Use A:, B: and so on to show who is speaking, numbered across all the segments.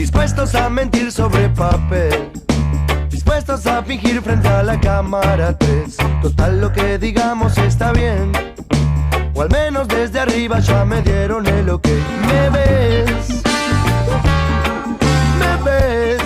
A: dispuestos a mentir sobre papel, dispuestos a fingir frente a la cámara 3. Total, lo que digamos está bien, o al menos desde arriba ya me dieron el ok. Me ves, me ves.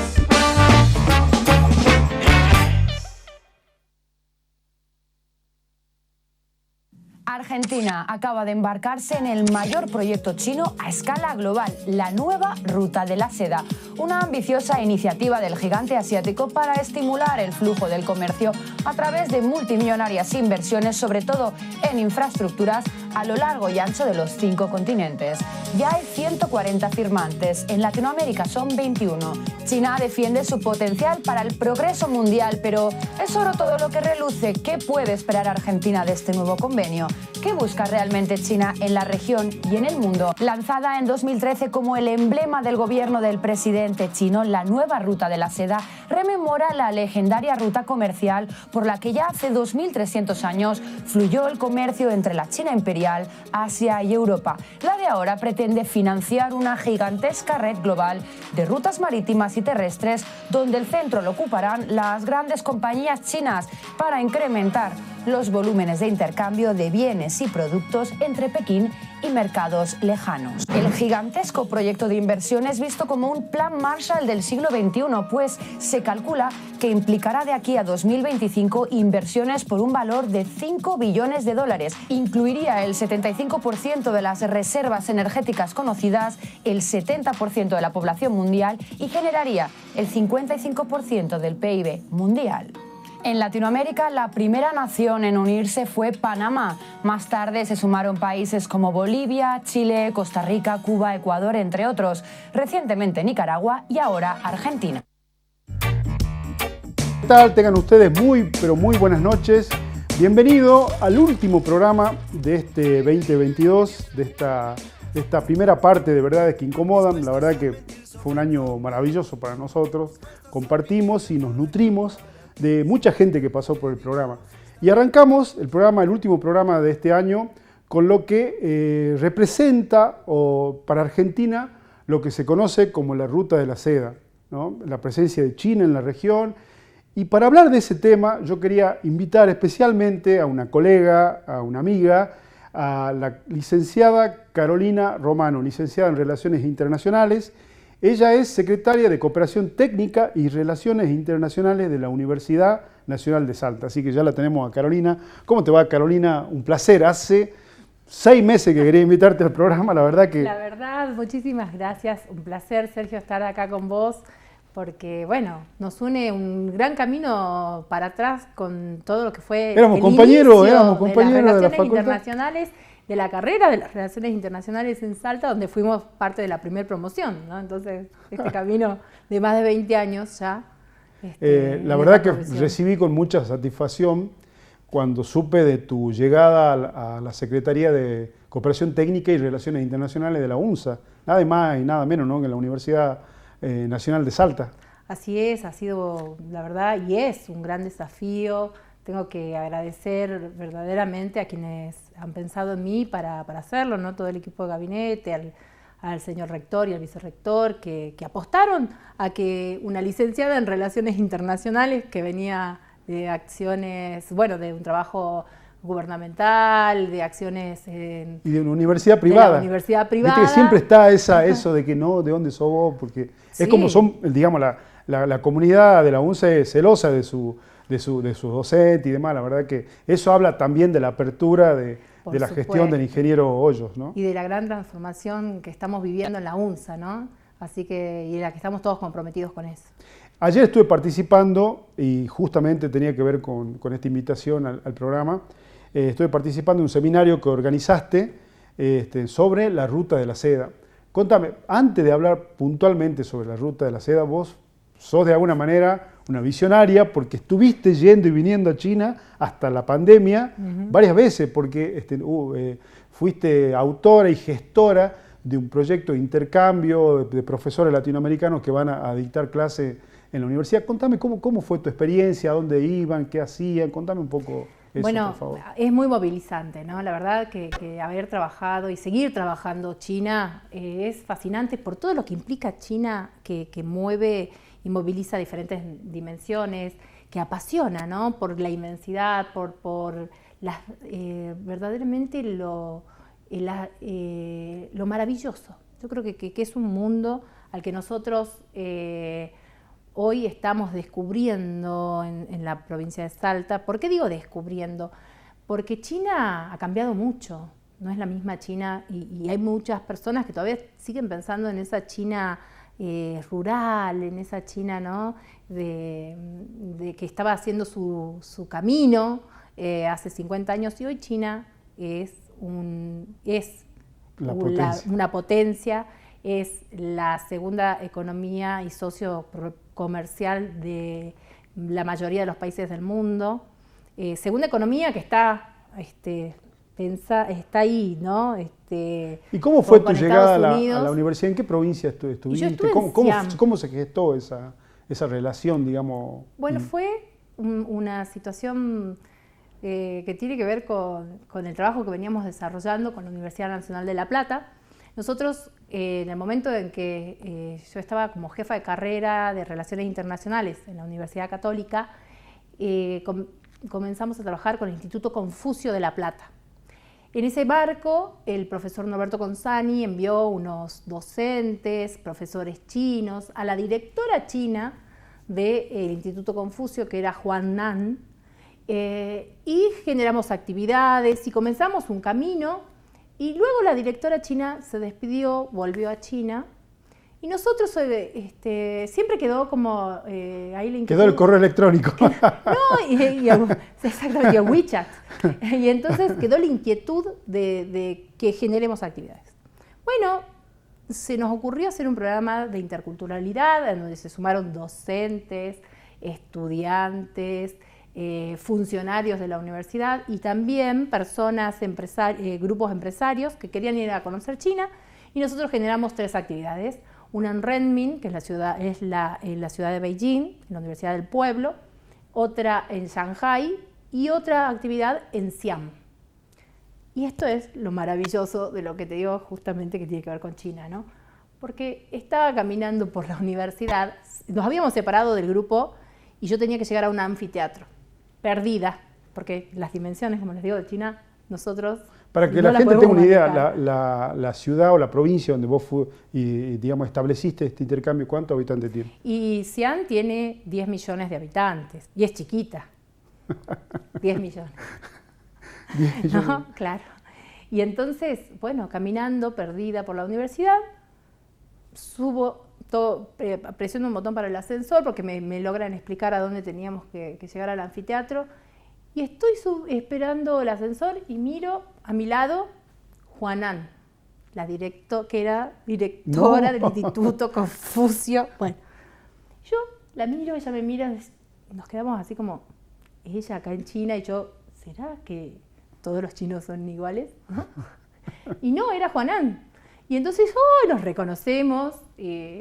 B: Argentina acaba de embarcarse en el mayor proyecto chino a escala global, la nueva Ruta de la Seda, una ambiciosa iniciativa del gigante asiático para estimular el flujo del comercio a través de multimillonarias inversiones, sobre todo en infraestructuras a lo largo y ancho de los 5 continentes. Ya hay 140 firmantes, en Latinoamérica son 21. China defiende su potencial para el progreso mundial, pero ¿es oro todo lo que reluce? ¿Qué puede esperar Argentina de este nuevo convenio? ¿Qué busca realmente China en la región y en el mundo? Lanzada en 2013 como el emblema del gobierno del presidente chino, la nueva Ruta de la Seda rememora la legendaria ruta comercial por la que ya hace 2300 años fluyó el comercio entre la China imperial, Asia y Europa. La de ahora pretende financiar una gigantesca red global de rutas marítimas y terrestres donde el centro lo ocuparán las grandes compañías chinas para incrementar los volúmenes de intercambio de bienes y productos entre Pekín y mercados lejanos. El gigantesco proyecto de inversión es visto como un plan Marshall del siglo XXI, pues se calcula que implicará de aquí a 2025 inversiones por un valor de 5 billones de dólares. Incluiría el 75% de las reservas energéticas conocidas, el 70% de la población mundial y generaría el 55% del PIB mundial. En Latinoamérica, la primera nación en unirse fue Panamá. Más tarde se sumaron países como Bolivia, Chile, Costa Rica, Cuba, Ecuador, entre otros. Recientemente Nicaragua y ahora Argentina.
C: ¿Qué tal? Tengan ustedes pero muy buenas noches. Bienvenido al último programa de este 2022, de esta primera parte de Verdades que Incomodan. La verdad que fue un año maravilloso para nosotros. Compartimos y nos nutrimos de mucha gente que pasó por el programa. Y arrancamos el último programa de este año, con lo que representa para Argentina lo que se conoce como la Ruta de la Seda, ¿no? La presencia de China en la región. Y para hablar de ese tema, yo quería invitar especialmente a una colega, a una amiga, a la licenciada Carolina Romano, licenciada en Relaciones Internacionales. Ella es secretaria de Cooperación Técnica y Relaciones Internacionales de la Universidad Nacional de Salta. Así que ya la tenemos a Carolina. ¿Cómo te va, Carolina? Un placer. Hace 6 meses que quería invitarte al programa, la verdad que...
D: La verdad, muchísimas gracias. Un placer, Sergio, estar acá con vos, porque, bueno, nos une un gran camino para atrás con todo lo que fue
C: éramos compañeros
D: de las
C: de la facultad
D: internacionales, de la carrera de las Relaciones Internacionales en Salta, donde fuimos parte de la primera promoción, ¿no? Entonces, este camino de más de 20 años ya.
C: La verdad que recibí con mucha satisfacción cuando supe de tu llegada a la Secretaría de Cooperación Técnica y Relaciones Internacionales de la UNSA, nada más y nada menos, ¿no?, que en la Universidad Nacional de Salta.
D: Así es, ha sido, la verdad, y es un gran desafío. Tengo que agradecer verdaderamente a quienes han pensado en mí para hacerlo, ¿no? Todo el equipo de gabinete, al señor rector y al vicerrector, que apostaron a que una licenciada en Relaciones Internacionales que venía de acciones, bueno, de un trabajo gubernamental, de acciones
C: y de una universidad privada.
D: De la universidad privada.
C: Viste que siempre está eso de que no, ¿de dónde sos vos? Porque sí, es como son, digamos, la comunidad de la UNSA es celosa de sus docentes y demás. La verdad que eso habla también de la apertura de la gestión del ingeniero Hoyos, ¿no?
D: Y de la gran transformación que estamos viviendo en la UNSA, ¿no? Así que, y en la que estamos todos comprometidos con eso.
C: Ayer estuve participando, y justamente tenía que ver con esta invitación al programa, estuve participando en un seminario que organizaste sobre la Ruta de la Seda. Contame, antes de hablar puntualmente sobre la Ruta de la Seda, vos sos de alguna manera una visionaria porque estuviste yendo y viniendo a China hasta la pandemia varias veces, porque fuiste autora y gestora de un proyecto de intercambio de profesores latinoamericanos que van a dictar clase en la universidad. Contame cómo fue tu experiencia, a dónde iban, qué hacían, contame un poco. eso,
D: bueno,
C: por favor.
D: es muy movilizante, ¿no? La verdad que haber trabajado y seguir trabajando China es fascinante por todo lo que implica China, que mueve y moviliza diferentes dimensiones, que apasiona, ¿no? Por la inmensidad, por verdaderamente lo maravilloso. Yo creo que es un mundo al que nosotros hoy estamos descubriendo en la provincia de Salta. ¿Por qué digo descubriendo? Porque China ha cambiado mucho, no es la misma China y hay muchas personas que todavía siguen pensando en esa China rural, en esa China, ¿no? de que estaba haciendo su camino hace 50 años, y hoy China es una potencia, es la segunda economía y socio comercial de la mayoría de los países del mundo. Segunda economía que está ahí, ¿no?
C: ¿Y cómo fue tu
D: con
C: llegada a
D: Estados
C: la universidad? ¿En qué provincia estuviste?
D: Yo estuve en
C: ¿Cómo se gestó esa relación, digamos?
D: Bueno, fue una situación que tiene que ver con el trabajo que veníamos desarrollando con la Universidad Nacional de La Plata. Nosotros, en el momento en que yo estaba como jefa de carrera de Relaciones Internacionales en la Universidad Católica, comenzamos a trabajar con el Instituto Confucio de La Plata. En ese marco, el profesor Norberto Consani envió unos docentes, profesores chinos, a la directora china del Instituto Confucio, que era Juan Nan, y generamos actividades y comenzamos un camino. Y luego la directora china se despidió, volvió a China, y nosotros siempre quedó como ahí la inquietud.
C: Quedó el correo electrónico.
D: Exactamente, y el WeChat. Y entonces quedó la inquietud de que generemos actividades. Bueno, se nos ocurrió hacer un programa de interculturalidad en donde se sumaron docentes, estudiantes, funcionarios de la universidad y también personas, grupos empresarios que querían ir a conocer China, y nosotros generamos 3 actividades. Una en Renmin, que es la ciudad de Beijing, en la Universidad del Pueblo, otra en Shanghai y otra actividad en Xi'an. Y esto es lo maravilloso de lo que te digo justamente que tiene que ver con China, ¿no? Porque estaba caminando por la universidad, nos habíamos separado del grupo y yo tenía que llegar a un anfiteatro. Perdida, porque las dimensiones, como les digo, de China, nosotros
C: Para que
D: no
C: la gente tenga una idea,
D: manejar.
C: la ciudad o la provincia donde vos digamos, estableciste este intercambio, ¿cuántos habitantes tiene?
D: Y Xi'an tiene 10 millones de habitantes, y es chiquita. 10 millones.
C: 10 millones.
D: ¿No? Claro. Y entonces, bueno, caminando, perdida por la universidad, subo, presiono un botón para el ascensor porque me logran explicar a dónde teníamos que llegar al anfiteatro, y estoy esperando el ascensor y miro a mi lado Juanan, que era directora del Instituto Confucio. Bueno, yo la miro, ella me mira, nos quedamos así como, ella acá en China, y yo, ¿será que todos los chinos son iguales? ¿No? Y no, era Juanan. Y entonces nos reconocemos,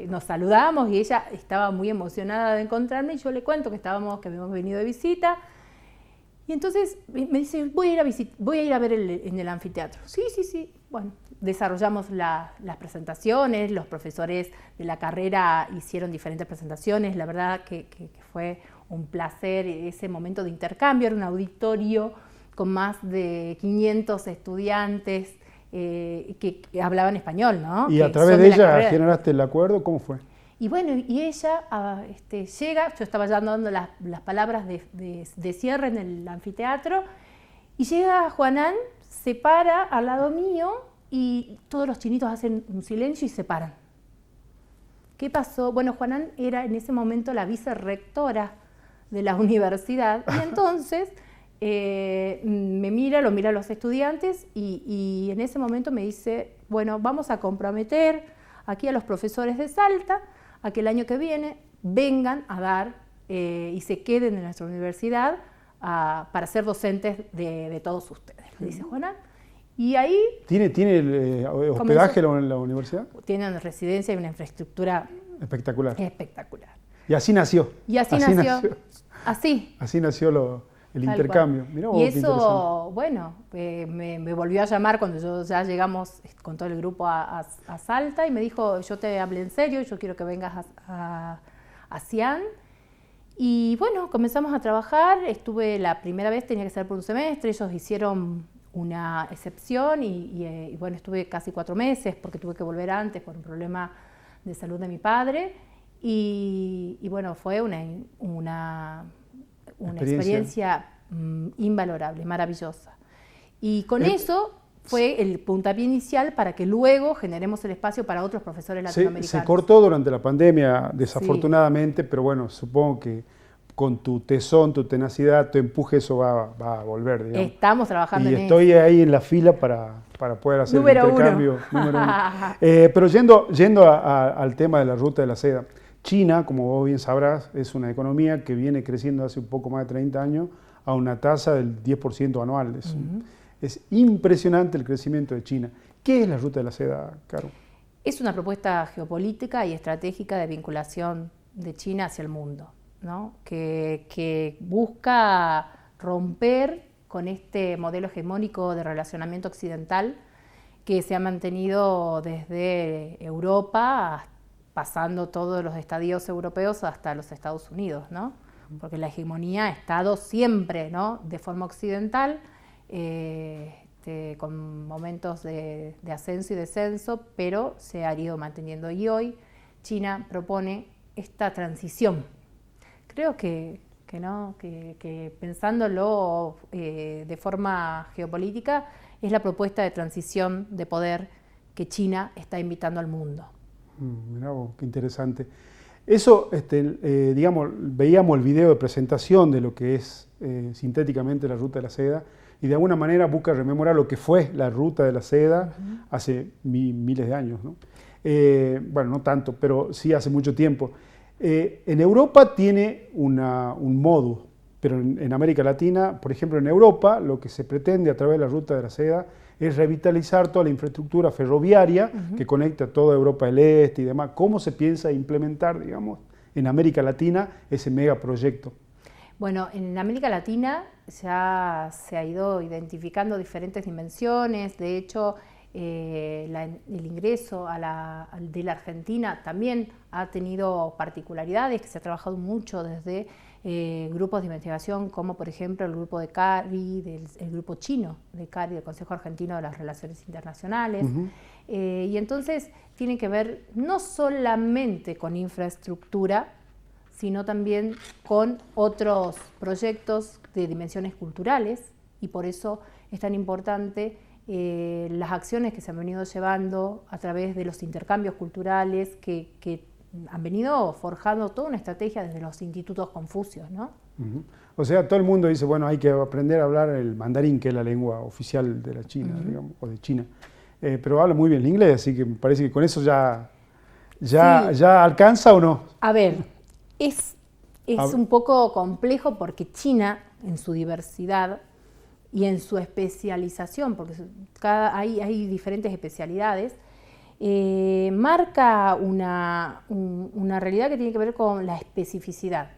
D: nos saludamos, y ella estaba muy emocionada de encontrarme, y yo le cuento que habíamos venido de visita. Y entonces me dice, voy a ir a ver en el anfiteatro. Sí. Bueno, desarrollamos las presentaciones, los profesores de la carrera hicieron diferentes presentaciones. La verdad que fue un placer ese momento de intercambio. Era un auditorio con más de 500 estudiantes que hablaban español, ¿no?
C: Y a través de ella generaste el acuerdo, ¿cómo fue?
D: Y bueno, y ella llega, yo estaba ya dando las palabras de cierre en el anfiteatro, y llega Juanan, se para al lado mío, y todos los chinitos hacen un silencio y se paran. ¿Qué pasó? Bueno, Juanan era en ese momento la vicerrectora de la universidad, y entonces lo mira a los estudiantes, y en ese momento me dice, bueno, vamos a comprometer aquí a los profesores de Salta a que el año que viene vengan a dar y se queden en nuestra universidad para ser docentes de todos ustedes, le dice Juanan. Y ahí...
C: ¿Tiene hospedaje en la universidad?
D: Tiene una residencia y una infraestructura
C: espectacular.
D: Espectacular.
C: Y así nació.
D: Y así nació. Así.
C: Así nació el
D: Tal
C: intercambio.
D: cual.
C: Mirá vos,
D: Y
C: qué interesante.
D: eso, bueno, me volvió a llamar cuando ya llegamos con todo el grupo a Salta y me dijo, yo te hablé en serio, yo quiero que vengas a Xi'an. Y bueno, comenzamos a trabajar, estuve la primera vez, tenía que ser por un semestre, ellos hicieron una excepción y bueno, estuve casi 4 meses porque tuve que volver antes por un problema de salud de mi padre y bueno, fue una experiencia invalorable, maravillosa. Y con eso fue el puntapié inicial para que luego generemos el espacio para otros profesores latinoamericanos.
C: Se cortó durante la pandemia, desafortunadamente, pero bueno, supongo que con tu tesón, tu tenacidad, tu empuje, eso va a volver, digamos.
D: Estamos trabajando en eso.
C: Y estoy ahí en la fila para poder hacer
D: Número
C: el intercambio. Número uno. Pero yendo al tema de la ruta de la seda, China, como vos bien sabrás, es una economía que viene creciendo hace un poco más de 30 años a una tasa del 10% anual. Es impresionante el crecimiento de China. ¿Qué es la ruta de la seda, Caro?
D: Es una propuesta geopolítica y estratégica de vinculación de China hacia el mundo, ¿no? que busca romper con este modelo hegemónico de relacionamiento occidental que se ha mantenido desde Europa, pasando todos los estadios europeos hasta los Estados Unidos, ¿no? Porque la hegemonía ha estado siempre, ¿no?, de forma occidental, con momentos de ascenso y descenso, pero se ha ido manteniendo. Y hoy China propone esta transición. Creo que pensándolo de forma geopolítica, es la propuesta de transición de poder que China está invitando al mundo.
C: Mirá vos, qué interesante. Eso, digamos, veíamos el video de presentación de lo que es sintéticamente la ruta de la seda y de alguna manera busca rememorar lo que fue la ruta de la seda hace miles de años, ¿no? Bueno, no tanto, pero sí hace mucho tiempo. En Europa tiene un modus, pero en América Latina, por ejemplo, en Europa, lo que se pretende a través de la ruta de la seda es revitalizar toda la infraestructura ferroviaria que conecta toda Europa del Este y demás. ¿Cómo se piensa implementar, digamos, en América Latina ese megaproyecto?
D: Bueno, en América Latina ya se ha ido identificando diferentes dimensiones. De hecho, el ingreso de la Argentina también ha tenido particularidades, que se ha trabajado mucho desde grupos de investigación como por ejemplo el grupo de CARI, el grupo chino de CARI, del Consejo Argentino de las Relaciones Internacionales. Y entonces tiene que ver no solamente con infraestructura, sino también con otros proyectos de dimensiones culturales, y por eso es tan importante las acciones que se han venido llevando a través de los intercambios culturales que han venido forjando toda una estrategia desde los institutos Confucios, ¿no?
C: O sea, todo el mundo dice, bueno, hay que aprender a hablar el mandarín, que es la lengua oficial de la China, digamos, o de China. Pero habla muy bien el inglés, así que me parece que con eso ya alcanza, ¿o no?
D: A ver, es un poco complejo porque China, en su diversidad y en su especialización, porque hay diferentes especialidades, marca una realidad que tiene que ver con la especificidad.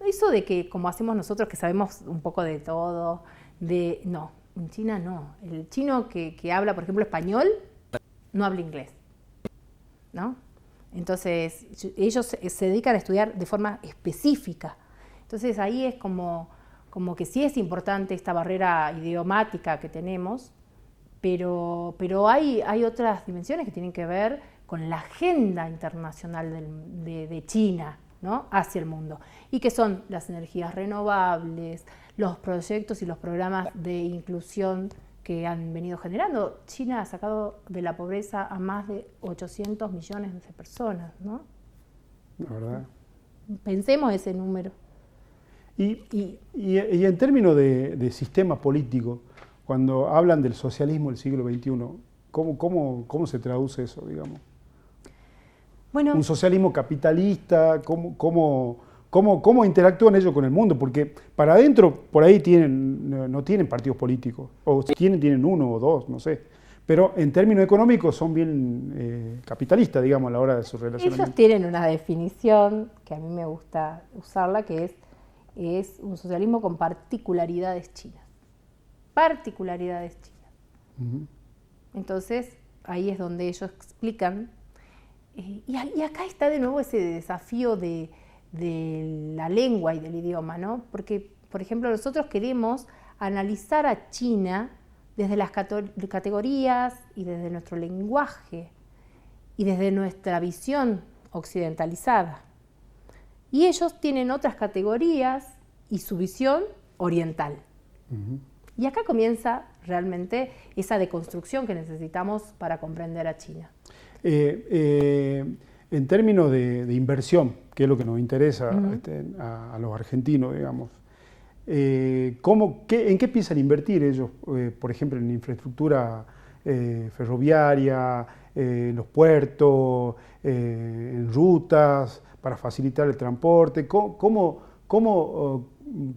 D: Eso de que, como hacemos nosotros, que sabemos un poco de todo, no, en China no. El chino que habla, por ejemplo, español, no habla inglés, ¿no? Entonces, ellos se dedican a estudiar de forma específica. Entonces, ahí es como que sí es importante esta barrera idiomática que tenemos, pero hay otras dimensiones que tienen que ver con la agenda internacional de China, ¿no?, hacia el mundo, y que son las energías renovables, los proyectos y los programas de inclusión que han venido generando. China ha sacado de la pobreza a más de 800 millones de personas, ¿no?
C: La verdad.
D: Pensemos ese número.
C: Y en términos de sistema político, cuando hablan del socialismo del siglo XXI, ¿cómo se traduce eso, digamos?
D: Bueno,
C: un socialismo capitalista, ¿cómo interactúan ellos con el mundo? Porque para adentro, por ahí no tienen partidos políticos, o tienen uno o dos, no sé. Pero en términos económicos son bien capitalistas, digamos, a la hora de su relacionamiento.
D: Ellos tienen una definición que a mí me gusta usarla, que es es un socialismo con particularidades chinas. Particularidades chinas. Entonces, ahí es donde ellos explican. Y acá está de nuevo ese desafío de la lengua y del idioma, ¿no? Porque, por ejemplo, nosotros queremos analizar a China desde las categorías y desde nuestro lenguaje y desde nuestra visión occidentalizada. Y ellos tienen otras categorías y su visión oriental. Y acá comienza realmente esa deconstrucción que necesitamos para comprender a China.
C: En términos de inversión, que es lo que nos interesa a los argentinos, digamos, ¿en qué piensan invertir ellos? Por ejemplo, en infraestructura ferroviaria, en los puertos, en rutas, para facilitar el transporte. ¿Cómo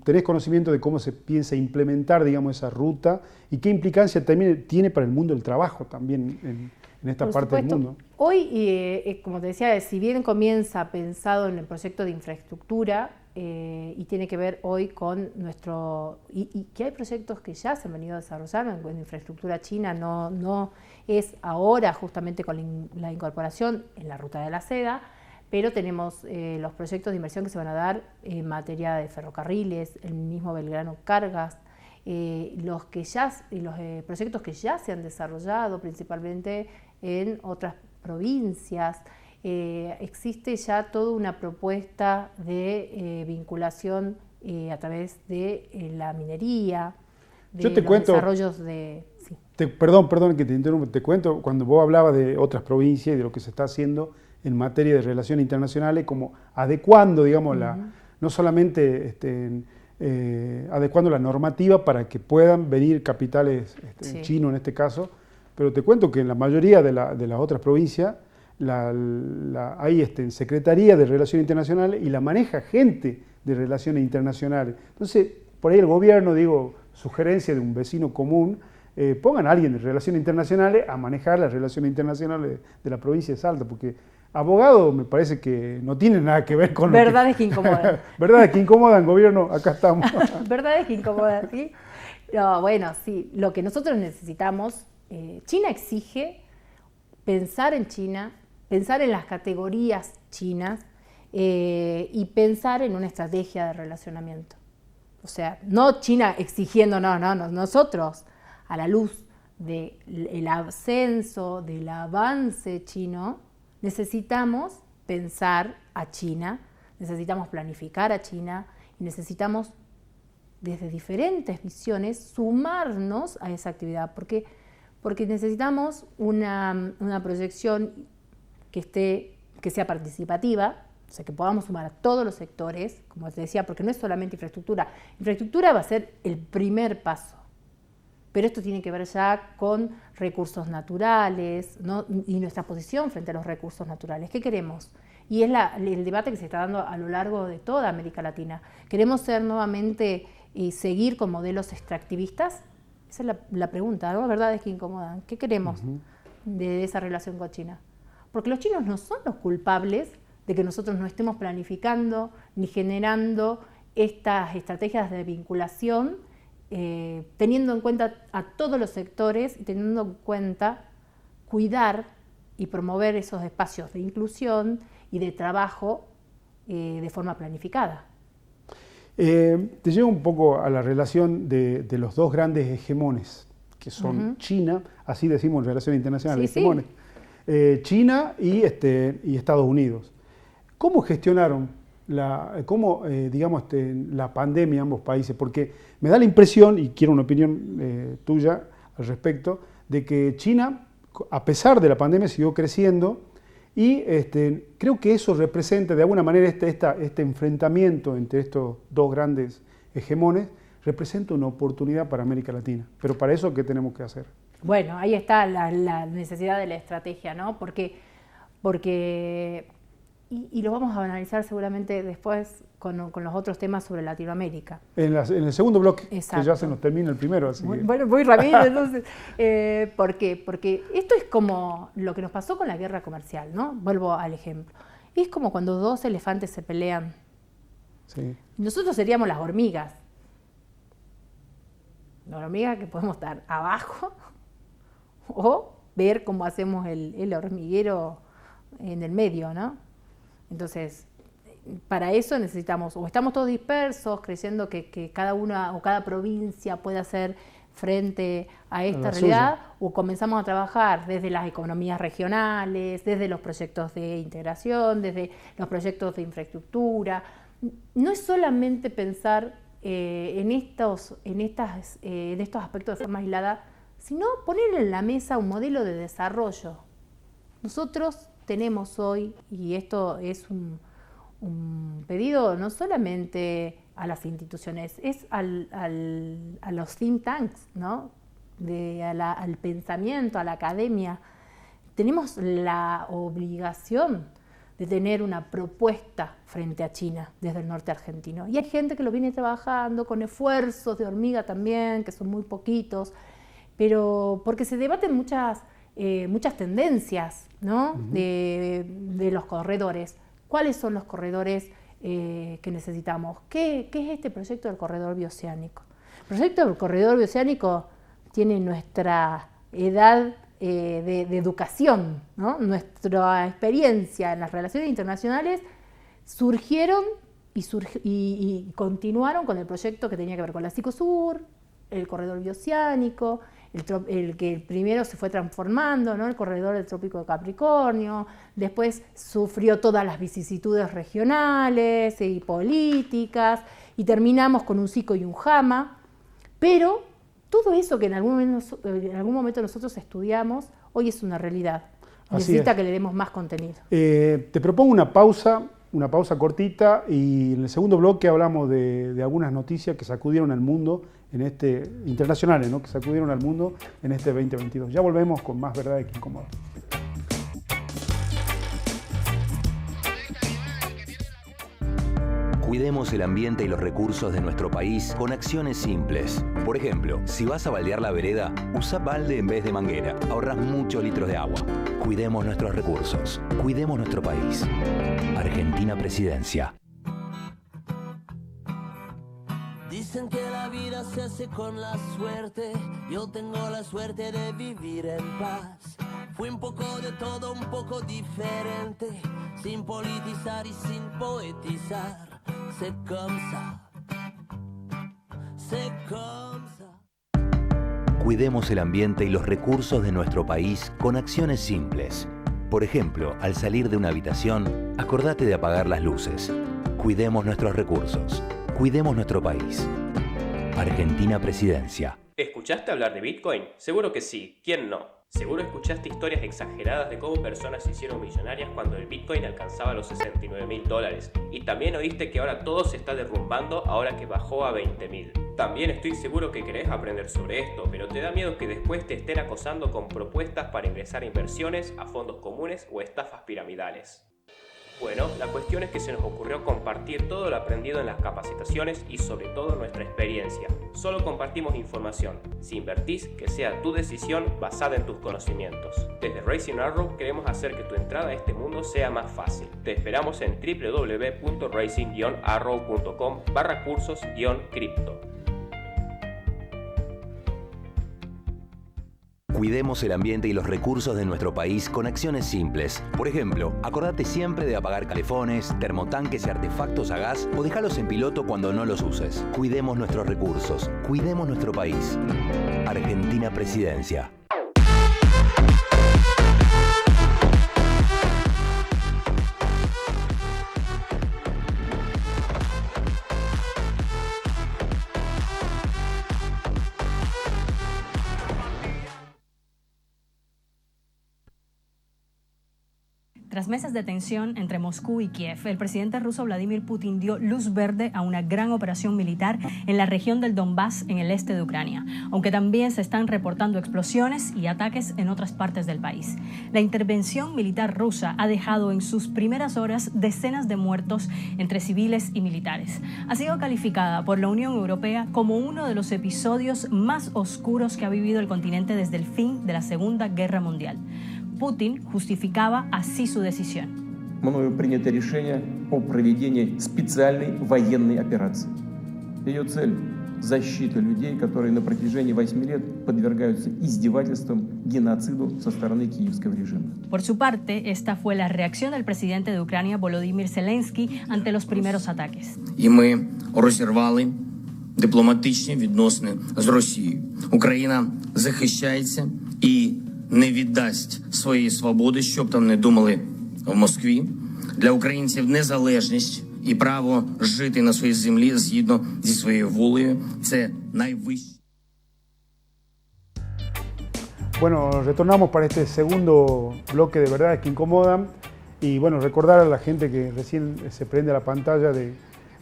C: tenés conocimiento de cómo se piensa implementar, digamos, esa ruta y qué implicancia también tiene para el mundo del trabajo también en esta parte del mundo?
D: Hoy, como te decía, si bien comienza pensado en el proyecto de infraestructura y tiene que ver hoy con nuestro... Y que hay proyectos que ya se han venido desarrollando en infraestructura china, no es ahora justamente con la incorporación en la Ruta de la Seda, pero tenemos los proyectos de inversión que se van a dar en materia de ferrocarriles, el mismo Belgrano Cargas, los proyectos que ya se han desarrollado principalmente en otras provincias. Existe ya toda una propuesta de vinculación a través de la minería, de
C: Yo te
D: los
C: cuento,
D: desarrollos de... Sí.
C: Perdón que te interrumpa, te cuento, cuando vos hablabas de otras provincias y de lo que se está haciendo en materia de relaciones internacionales, como adecuando, digamos, no solamente adecuando la normativa para que puedan venir capitales chinos en este caso, pero te cuento que en la mayoría de las otras provincias hay Secretaría de Relaciones Internacionales y la maneja gente de Relaciones Internacionales. Entonces, por ahí el gobierno, sugerencia de un vecino común, pongan a alguien de Relaciones Internacionales a manejar las relaciones internacionales de la provincia de Salta, porque abogado me parece que no tiene nada que ver con...
D: Verdades que incomodan.
C: Verdades que incomodan, gobierno, acá estamos.
D: Verdades que incomodan, ¿sí? No, bueno, sí, lo que nosotros necesitamos, China exige pensar en China, pensar en las categorías chinas y pensar en una estrategia de relacionamiento. O sea, no China exigiendo, no, nosotros, a la luz del ascenso, del avance chino, necesitamos pensar a China, necesitamos planificar a China y necesitamos, desde diferentes visiones, sumarnos a esa actividad, porque necesitamos una proyección que sea participativa, o sea, que podamos sumar a todos los sectores, como te decía, porque no es solamente infraestructura. Infraestructura va a ser el primer paso, pero esto tiene que ver ya con recursos naturales, ¿no? Y nuestra posición frente a los recursos naturales. ¿Qué queremos? Y es el debate que se está dando a lo largo de toda América Latina. ¿Queremos ser nuevamente y seguir con modelos extractivistas? Esa es la pregunta, ¿no? Verdades que incomodan. ¿Qué queremos de esa relación con China? Porque los chinos no son los culpables de que nosotros no estemos planificando ni generando estas estrategias de vinculación, teniendo en cuenta a todos los sectores y teniendo en cuenta cuidar y promover esos espacios de inclusión y de trabajo de forma planificada.
C: Te llevo un poco a la relación de los dos grandes hegemones, que son China, así decimos en relaciones internacionales,
D: sí,
C: hegemones, China y Estados Unidos. ¿Cómo gestionaron la pandemia en ambos países? Porque me da la impresión, y quiero una opinión tuya al respecto, de que China, a pesar de la pandemia, siguió creciendo y creo que eso representa de alguna manera este enfrentamiento entre estos dos grandes hegemones, representa una oportunidad para América Latina. Pero para eso, ¿qué tenemos que hacer?
D: Bueno, ahí está la necesidad de la estrategia, ¿no? Porque y lo vamos a analizar seguramente después con los otros temas sobre Latinoamérica.
C: En el segundo bloque,
D: exacto,
C: que ya se nos termina el primero. Así
D: bueno, muy rápido entonces. ¿Por qué? Porque esto es como lo que nos pasó con la guerra comercial, ¿no? Vuelvo al ejemplo. Es como cuando dos elefantes se pelean.
C: Sí.
D: Nosotros seríamos las hormigas. Las hormigas que podemos estar abajo o ver cómo hacemos el hormiguero en el medio, ¿no? Entonces, para eso necesitamos, o estamos todos dispersos, creyendo que cada una o cada provincia puede hacer frente a esta realidad, o comenzamos a trabajar desde las economías regionales, desde los proyectos de integración, desde los proyectos de infraestructura. No es solamente pensar en estos aspectos de forma aislada, sino poner en la mesa un modelo de desarrollo. Nosotros tenemos hoy, y esto es un pedido no solamente a las instituciones, es a los think tanks, ¿no? Al pensamiento, a la academia. Tenemos la obligación de tener una propuesta frente a China desde el norte argentino. Y hay gente que lo viene trabajando con esfuerzos de hormiga también, que son muy poquitos, pero porque se debaten muchas tendencias, ¿no? Uh-huh. de los corredores. ¿Cuáles son los corredores que necesitamos? ¿Qué es este proyecto del corredor bioceánico? El proyecto del corredor bioceánico tiene nuestra edad de educación, ¿no? Nuestra experiencia en las relaciones internacionales surgieron y continuaron con el proyecto que tenía que ver con la Cicosur, el corredor bioceánico, el que primero se fue transformando, ¿no? El corredor del Trópico de Capricornio, después sufrió todas las vicisitudes regionales y políticas, y terminamos con un SICO y un JAMA, pero todo eso que en algún momento nosotros estudiamos, hoy es una realidad. Necesita que le demos más contenido.
C: Te propongo una pausa cortita, y en el segundo bloque hablamos de algunas noticias que sacudieron al mundo internacionales, ¿no? Que sacudieron al mundo en este 2022. Ya volvemos con más Verdades que Incomodan.
E: Cuidemos el ambiente y los recursos de nuestro país con acciones simples. Por ejemplo, si vas a baldear la vereda, usa balde en vez de manguera. Ahorras muchos litros de agua. Cuidemos nuestros recursos. Cuidemos nuestro país. Argentina Presidencia.
F: Dicen que la vida se hace con la suerte. Yo tengo la suerte de vivir en paz. Fui un poco de todo, un poco diferente, sin politizar y sin poetizar. C'est comme ça. C'est comme ça.
E: Cuidemos el ambiente y los recursos de nuestro país con acciones simples. Por ejemplo, al salir de una habitación, acordate de apagar las luces. Cuidemos nuestros recursos. Cuidemos nuestro país. Argentina Presidencia.
G: ¿Escuchaste hablar de Bitcoin? Seguro que sí. ¿Quién no? Seguro escuchaste historias exageradas de cómo personas se hicieron millonarias cuando el Bitcoin alcanzaba los $69.000. Y también oíste que ahora todo se está derrumbando ahora que bajó a 20.000. También estoy seguro que querés aprender sobre esto, pero te da miedo que después te estén acosando con propuestas para ingresar a inversiones, a fondos comunes o estafas piramidales. Bueno, la cuestión es que se nos ocurrió compartir todo lo aprendido en las capacitaciones y sobre todo nuestra experiencia. Solo compartimos información. Si invertís, que sea tu decisión basada en tus conocimientos. Desde Racing Arrow queremos hacer que tu entrada a este mundo sea más fácil. Te esperamos en www.racing-arrow.com/cursos-cripto.
E: Cuidemos el ambiente y los recursos de nuestro país con acciones simples. Por ejemplo, acordate siempre de apagar calefones, termotanques y artefactos a gas o dejarlos en piloto cuando no los uses. Cuidemos nuestros recursos. Cuidemos nuestro país. Argentina Presidencia.
H: Tras meses de tensión entre Moscú y Kiev, el presidente ruso Vladimir Putin dio luz verde a una gran operación militar en la región del Donbass, en el este de Ucrania, aunque también se están reportando explosiones y ataques en otras partes del país. La intervención militar rusa ha dejado en sus primeras horas decenas de muertos entre civiles y militares. Ha sido calificada por la Unión Europea como uno de los episodios más oscuros que ha vivido el continente desde el fin de la Segunda Guerra Mundial. Putin justificaba así su decisión.
I: мною принято решение о проведении специальной военной операции. Ее цель – защита людей, которые на протяжении 8 лет подвергаются издевательствам, геноциду со стороны киевского режима.
H: Por su parte, esta fue la reacción del presidente de Ucrania, Volodymyr Zelensky, ante los primeros ataques.
J: І ми розірвали дипломатичні відносини з Росією. Україна захищається і не віддасть своєї свободи, щоб там не думали в Москві. Для українців незалежність і право жити на своїй землі згідно зі своєю волею – це найвище.
C: Bueno, retornamos para este segundo bloque de Verdades que Incomodan y bueno, recordar a la gente que recién se prende a la pantalla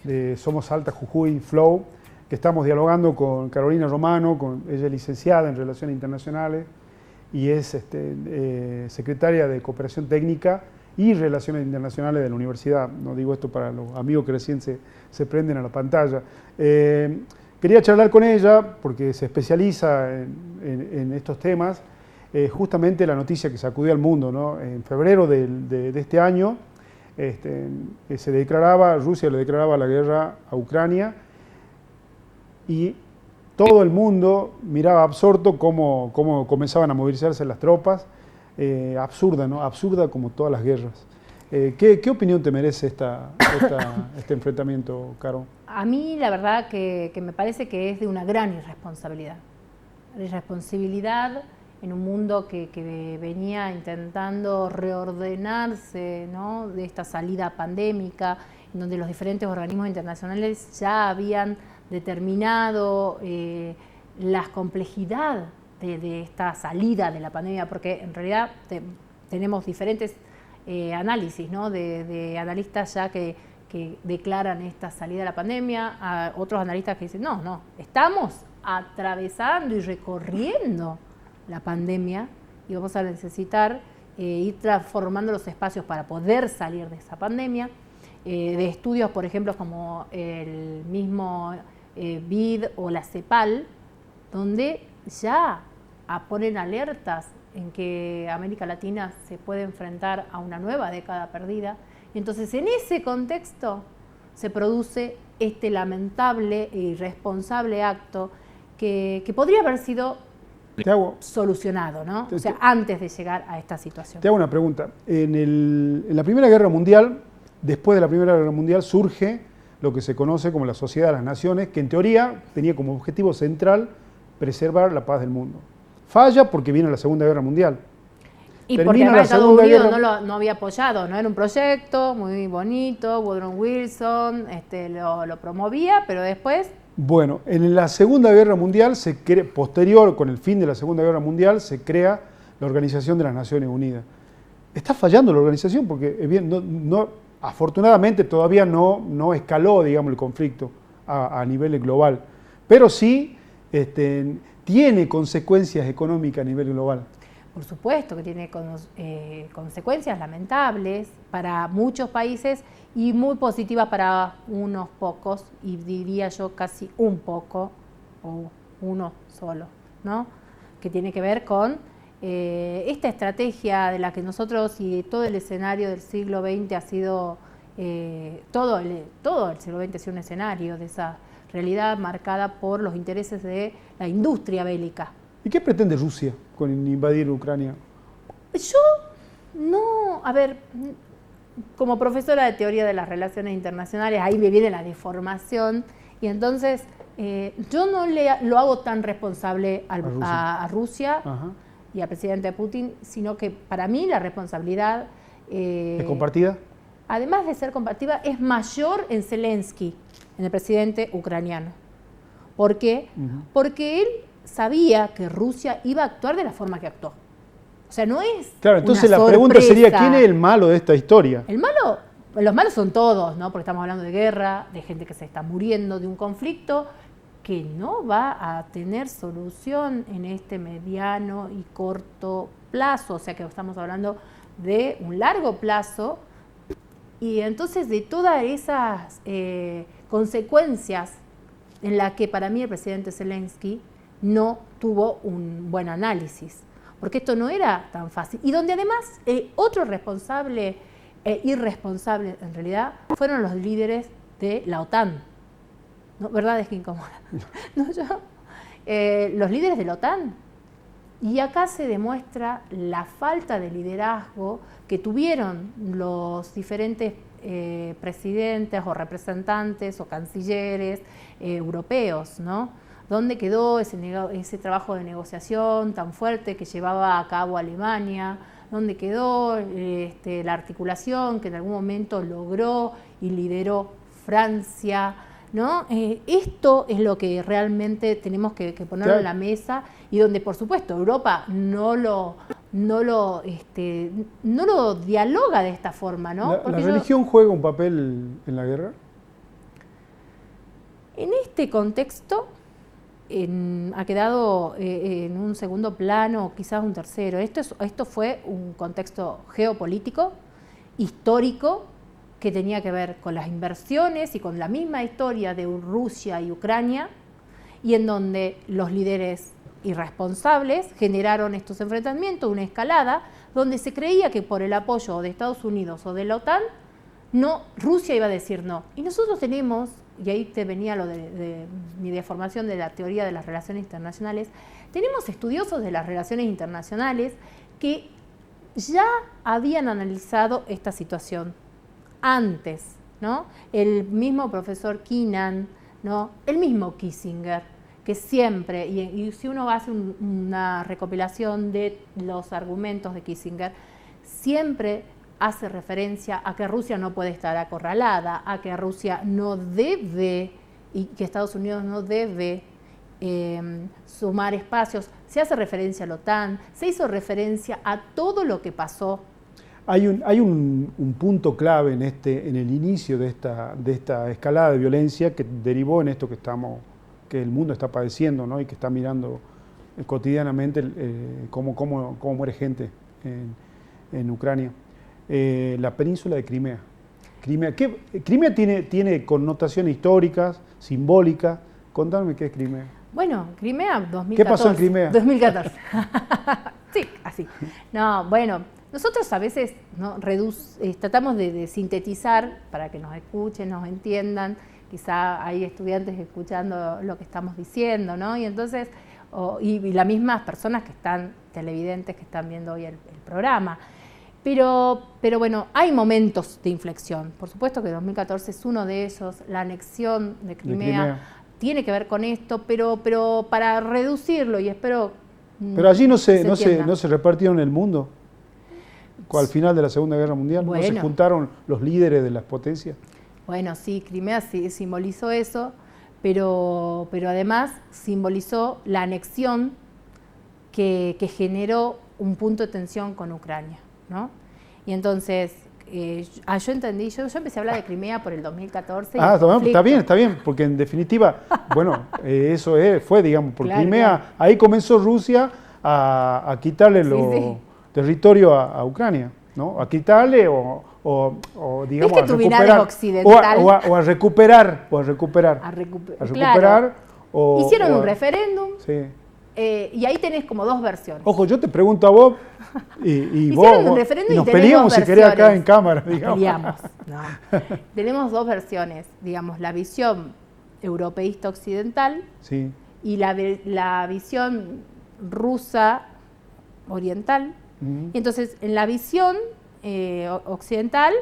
C: de Somos Salta, Jujuy, Flow, que estamos dialogando con Carolina Romano, ella es licenciada en Relaciones Internacionales y es secretaria de Cooperación Técnica y Relaciones Internacionales de la Universidad. No digo esto para los amigos que recién se prenden a la pantalla. Quería charlar con ella porque se especializa en estos temas. Justamente la noticia que sacudió al mundo, ¿no? En febrero de este año Rusia le declaraba la guerra a Ucrania y todo el mundo miraba absorto cómo comenzaban a movilizarse las tropas. Absurda, ¿no? Absurda como todas las guerras. ¿Qué opinión te merece este enfrentamiento, Caro?
D: A mí la verdad que me parece que es de una gran irresponsabilidad. Irresponsabilidad en un mundo que venía intentando reordenarse, ¿no? De esta salida pandémica, en donde los diferentes organismos internacionales ya habían determinado la complejidad de esta salida de la pandemia, porque en realidad tenemos diferentes análisis, ¿no? de analistas ya que declaran esta salida de la pandemia, a otros analistas que dicen, no, estamos atravesando y recorriendo la pandemia y vamos a necesitar ir transformando los espacios para poder salir de esa pandemia. De estudios, por ejemplo, como el mismo BID o la CEPAL, donde ya ponen alertas en que América Latina se puede enfrentar a una nueva década perdida. Y entonces en ese contexto se produce este lamentable e irresponsable acto que podría haber sido solucionado, ¿no? O sea, antes de llegar a esta situación.
C: Te hago una pregunta. En la Primera Guerra Mundial, después de la Primera Guerra Mundial, surge lo que se conoce como la Sociedad de las Naciones, que en teoría tenía como objetivo central preservar la paz del mundo. Falla porque viene la Segunda Guerra Mundial.
D: Y porque además Estados Unidos no había apoyado, no era un proyecto muy bonito, Woodrow Wilson lo promovía, pero después...
C: Bueno, en la Segunda Guerra Mundial, posterior, con el fin de la Segunda Guerra Mundial, se crea la Organización de las Naciones Unidas. Está fallando la organización porque afortunadamente todavía no escaló, digamos, el conflicto a nivel global, pero sí tiene consecuencias económicas a nivel global.
D: Por supuesto que tiene consecuencias lamentables para muchos países y muy positivas para unos pocos, y diría yo casi un poco o uno solo, ¿no? Que tiene que ver con esta estrategia de la que nosotros y todo el escenario del siglo XX ha sido, todo el siglo XX ha sido un escenario de esa realidad marcada por los intereses de la industria bélica.
C: ¿Y qué pretende Rusia con invadir Ucrania?
D: Yo no, a ver, como profesora de teoría de las relaciones internacionales, ahí me viene la deformación, y entonces yo no lo hago tan responsable a Rusia y al presidente Putin, sino que para mí la responsabilidad...
C: ¿Es compartida?
D: Además de ser compartida, es mayor en Zelensky, en el presidente ucraniano. ¿Por qué? Porque él sabía que Rusia iba a actuar de la forma que actuó. O sea, no es
C: Claro, entonces
D: una
C: la pregunta sería, ¿quién es el malo de esta historia?
D: Los malos son todos, ¿no? Porque estamos hablando de guerra, de gente que se está muriendo, de un conflicto que no va a tener solución en este mediano y corto plazo. O sea, que estamos hablando de un largo plazo. Y entonces de todas esas consecuencias en las que para mí el presidente Zelensky no tuvo un buen análisis, porque esto no era tan fácil. Y donde además otro responsable e irresponsables en realidad fueron los líderes de la OTAN. ¿No? ¿Verdad? Es que incomoda. ¿No, los líderes de la OTAN. Y acá se demuestra la falta de liderazgo que tuvieron los diferentes presidentes o representantes o cancilleres europeos, ¿no? ¿Dónde quedó ese trabajo de negociación tan fuerte que llevaba a cabo Alemania? ¿Dónde quedó la articulación que en algún momento logró y lideró Francia? ¿No? Esto es lo que realmente tenemos que ponerlo en la mesa y donde, por supuesto, Europa no lo dialoga de esta forma, ¿no?
C: ¿La religión juega un papel en la guerra?
D: En este contexto ha quedado en un segundo plano, quizás un tercero. Esto fue un contexto geopolítico, histórico, que tenía que ver con las inversiones y con la misma historia de Rusia y Ucrania, y en donde los líderes irresponsables generaron estos enfrentamientos, una escalada, donde se creía que por el apoyo de Estados Unidos o de la OTAN, Rusia iba a decir no. Y nosotros tenemos, y ahí te venía lo de mi deformación de la teoría de las relaciones internacionales, tenemos estudiosos de las relaciones internacionales que ya habían analizado esta situación antes, ¿no? El mismo profesor Kennan, ¿no? El mismo Kissinger, que siempre, y si uno hace una recopilación de los argumentos de Kissinger, siempre hace referencia a que Rusia no puede estar acorralada, a que Rusia no debe, y que Estados Unidos no debe sumar espacios. Se hace referencia a la OTAN, se hizo referencia a todo lo que pasó.
C: Hay un punto clave en el inicio de esta escalada de violencia que derivó en esto que el mundo está padeciendo, ¿no? Y que está mirando cotidianamente cómo muere gente en Ucrania. La península de Crimea. Crimea tiene connotaciones históricas, simbólicas. Contame qué es Crimea.
D: Bueno, Crimea 2014.
C: ¿Qué pasó en Crimea?
D: 2014. Sí, así. No, bueno, nosotros a veces tratamos de sintetizar para que nos escuchen, nos entiendan. Quizá hay estudiantes escuchando lo que estamos diciendo, ¿no? Y entonces, y las mismas personas que están televidentes, que están viendo hoy el programa. Pero bueno, hay momentos de inflexión. Por supuesto que 2014 es uno de esos. La anexión de Crimea tiene que ver con esto, pero para reducirlo, y espero...
C: Pero allí no se repartieron el mundo. Al final de la Segunda Guerra Mundial, bueno, ¿no se juntaron los líderes de las potencias?
D: Bueno, sí, Crimea sí simbolizó eso, pero además simbolizó la anexión que generó un punto de tensión con Ucrania, ¿no? Y entonces, yo entendí, yo empecé a hablar de Crimea por el 2014.
C: Está bien, porque en definitiva, bueno, eso fue, digamos, por Crimea,
D: claro.
C: Ahí comenzó Rusia a quitarle territorio a Ucrania, ¿no? A quitarle o digamos,
D: a recuperar.
C: O a recuperar.
D: Claro. Hicieron un referéndum.
C: Sí.
D: Y ahí tenés como dos versiones.
C: Ojo, yo te pregunto a vos y
D: vos un referéndum y
C: nos peleamos si querés acá en cámara, digamos.
D: Peleamos, no. Tenemos dos versiones, digamos, la visión europeísta occidental,
C: sí,
D: y la visión rusa oriental. Y entonces, en la visión occidental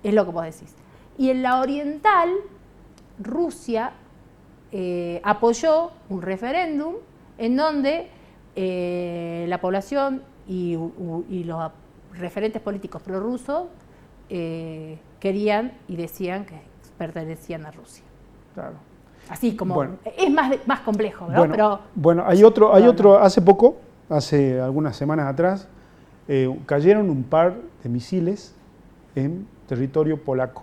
D: es lo que vos decís. Y en la oriental, Rusia apoyó un referéndum en donde la población y los referentes políticos prorrusos querían y decían que pertenecían a Rusia.
C: Claro.
D: Así como, bueno, es más complejo, ¿no?
C: Bueno, hay otro, hace algunas semanas atrás, cayeron un par de misiles en territorio polaco.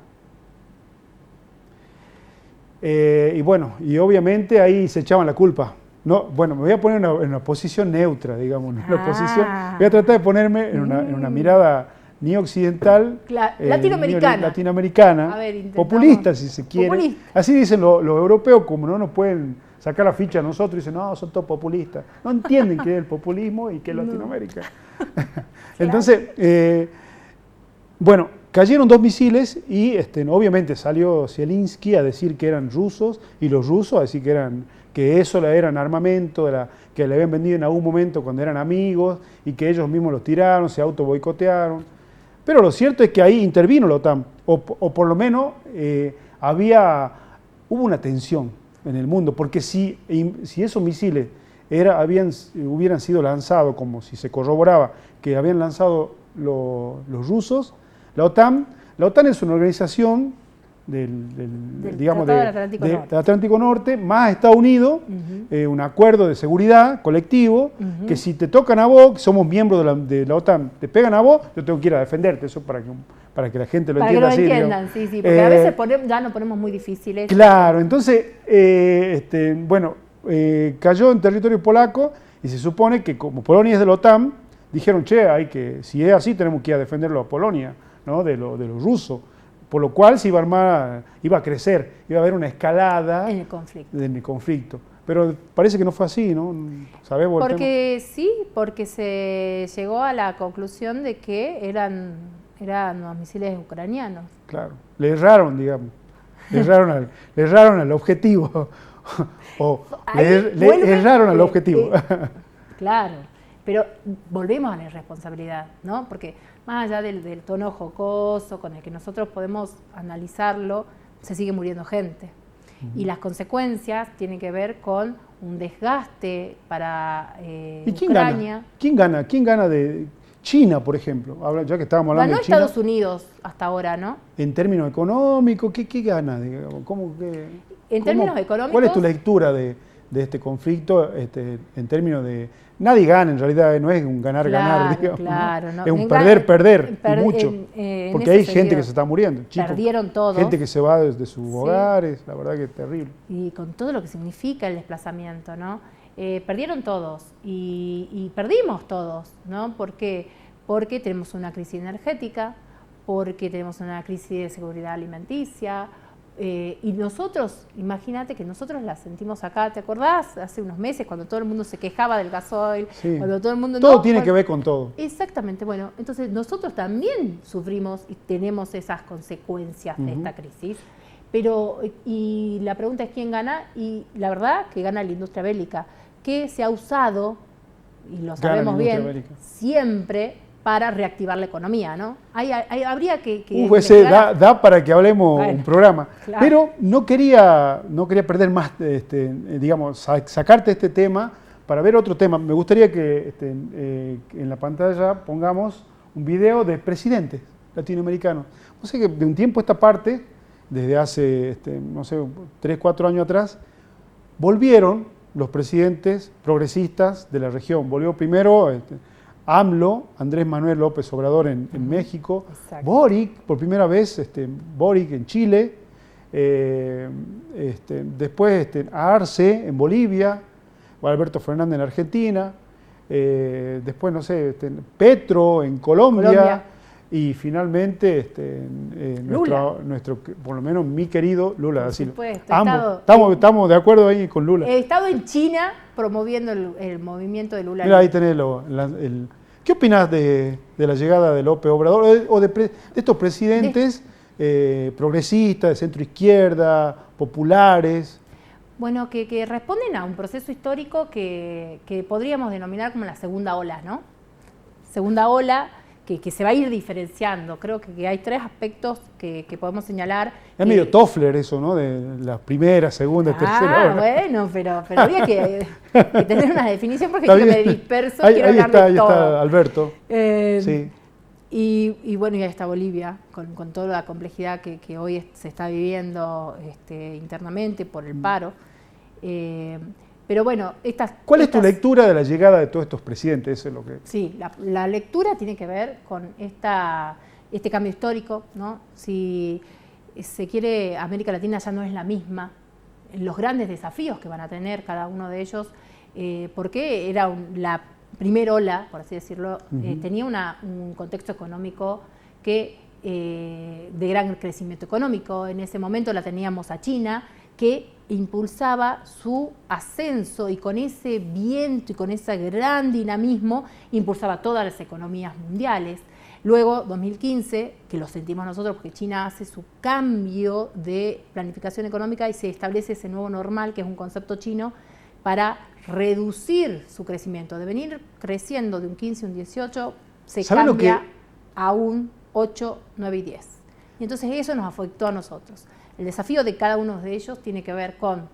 C: Y bueno, obviamente ahí se echaban la culpa. No, bueno, me voy a poner en una posición neutra, digamos, voy a tratar de ponerme en una mirada ni occidental,
D: latinoamericana,
C: populista, si se quiere. Populista. Así dicen los europeos, como no nos pueden sacar la ficha a nosotros, dicen, no, son todos populistas. No entienden qué es el populismo y qué es Latinoamérica. Entonces, bueno, cayeron 2 misiles y obviamente salió Zelensky a decir que eran rusos y los rusos a decir que eso eran armamento, que le habían vendido en algún momento cuando eran amigos y que ellos mismos los tiraron, se auto boicotearon. Pero lo cierto es que ahí intervino la OTAN, o por lo menos hubo una tensión en el mundo, porque si esos misiles hubieran sido lanzados, como si se corroboraba que habían lanzado los rusos, la OTAN es una organización del Atlántico Norte, más Estados Unidos, un acuerdo de seguridad colectivo, que si te tocan a vos, que somos miembros de la OTAN, te pegan a vos, yo tengo que ir a defenderte, eso para que la gente lo entienda así.
D: Para que lo entiendan, sí, porque a veces ya nos ponemos muy difíciles.
C: Claro, entonces, cayó en territorio polaco y se supone que como Polonia es de la OTAN, dijeron, si es así, tenemos que ir a defenderlo a Polonia, ¿no? de los rusos. Por lo cual se iba a armar, iba a crecer, iba a haber una escalada en el conflicto. Pero parece que no fue así, ¿no? ¿Sabemos el tema?
D: Porque se llegó a la conclusión de que eran los misiles ucranianos.
C: Claro, le erraron, digamos. Le erraron al objetivo. le erraron al objetivo.
D: Claro, pero volvemos a la irresponsabilidad, ¿no? Porque más allá del tono jocoso con el que nosotros podemos analizarlo, se sigue muriendo gente. Y las consecuencias tienen que ver con un desgaste para
C: ¿Y quién
D: Ucrania.
C: Gana? ¿Quién gana de China, por ejemplo? Ya que estábamos hablando de China.
D: Ganó Estados Unidos hasta ahora, ¿no?
C: En términos económicos, ¿qué gana?
D: Términos económicos.
C: ¿Cuál es tu lectura de este conflicto en términos de... Nadie gana, en realidad no es un ganar-ganar, digamos.
D: Claro, ¿no?
C: Es un perder, y mucho. Porque hay gente que se está muriendo, chicos.
D: Perdieron todo.
C: Gente que se va desde sus hogares, la verdad que es terrible.
D: Y con todo lo que significa el desplazamiento, ¿no? Perdieron todos y perdimos todos, ¿no? ¿Por qué? Porque tenemos una crisis energética, porque tenemos una crisis de seguridad alimenticia, y nosotros, imagínate que nosotros la sentimos acá, ¿te acordás? Hace unos meses cuando todo el mundo se quejaba del gasoil,
C: sí.
D: Cuando todo el mundo...
C: Todo tiene que ver con todo.
D: Exactamente, bueno, entonces nosotros también sufrimos y tenemos esas consecuencias de esta crisis, pero, y la pregunta es quién gana, y la verdad que gana la industria bélica, que se ha usado, y lo sabemos bien, siempre para reactivar la economía, ¿no? Habría que
C: ese da para que hablemos un programa. Claro. Pero no quería perder más, sacarte este tema para ver otro tema. Me gustaría que en la pantalla pongamos un video de presidentes latinoamericanos. No sé que de un tiempo a esta parte, desde hace, 3, 4 años atrás, volvieron los presidentes progresistas de la región. Volvió primero... AMLO, Andrés Manuel López Obrador en México, exacto. Boric, por primera vez, Boric en Chile, después Arce en Bolivia, Alberto Fernández en Argentina, después, Petro en Colombia. Y finalmente nuestro, por lo menos mi querido Lula da Silva. Estamos de acuerdo ahí con Lula.
D: He estado en China promoviendo el movimiento de Lula.
C: Mira, ahí tenés ¿qué opinas de la llegada de López Obrador o de estos presidentes progresistas, de centro izquierda, populares?
D: Bueno, que responden a un proceso histórico que podríamos denominar como la segunda ola, ¿no? Segunda ola que se va a ir diferenciando. Creo que hay 3 aspectos que podemos señalar.
C: Es medio Toffler eso, ¿no? De la primera, segunda, tercera ola.
D: Bueno, pero había que tener una definición porque yo me disperso.
C: Ahí está Alberto. Sí.
D: Y bueno, ya está Bolivia, con toda la complejidad que hoy se está viviendo internamente por el paro. Pero bueno,
C: ¿Cuál es tu lectura de la llegada de todos estos presidentes? Eso es lo que...
D: Sí, la lectura tiene que ver con este cambio histórico, ¿no? Si se quiere, América Latina ya no es la misma, los grandes desafíos que van a tener cada uno de ellos, porque era la primera ola, por así decirlo, tenía un contexto económico de gran crecimiento económico. En ese momento la teníamos a China, que impulsaba su ascenso y con ese viento y con ese gran dinamismo impulsaba todas las economías mundiales. Luego, 2015, que lo sentimos nosotros porque China hace su cambio de planificación económica y se establece ese nuevo normal, que es un concepto chino, para reducir su crecimiento. De venir creciendo de un 15 a un 18, se cambia a un 8, 9 y 10. Y entonces eso nos afectó a nosotros. El desafío de cada uno de ellos tiene que ver con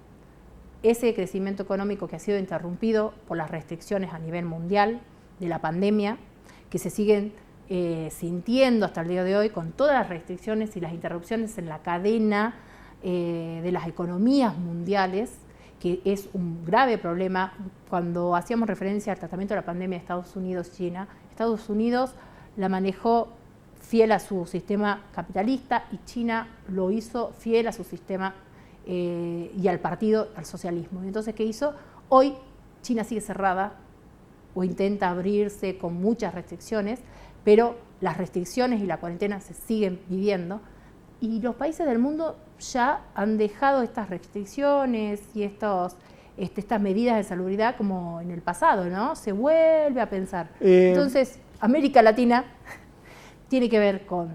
D: ese crecimiento económico que ha sido interrumpido por las restricciones a nivel mundial de la pandemia, que se siguen sintiendo hasta el día de hoy con todas las restricciones y las interrupciones en la cadena de las economías mundiales, que es un grave problema. Cuando hacíamos referencia al tratamiento de la pandemia de Estados Unidos y China, Estados Unidos la manejó fiel a su sistema capitalista y China lo hizo fiel a su sistema y al partido, al socialismo. Entonces, ¿qué hizo? Hoy China sigue cerrada o intenta abrirse con muchas restricciones, pero las restricciones y la cuarentena se siguen viviendo y los países del mundo ya han dejado estas restricciones y estas medidas de salubridad como en el pasado, ¿no? Se vuelve a pensar. Entonces, América Latina tiene que ver con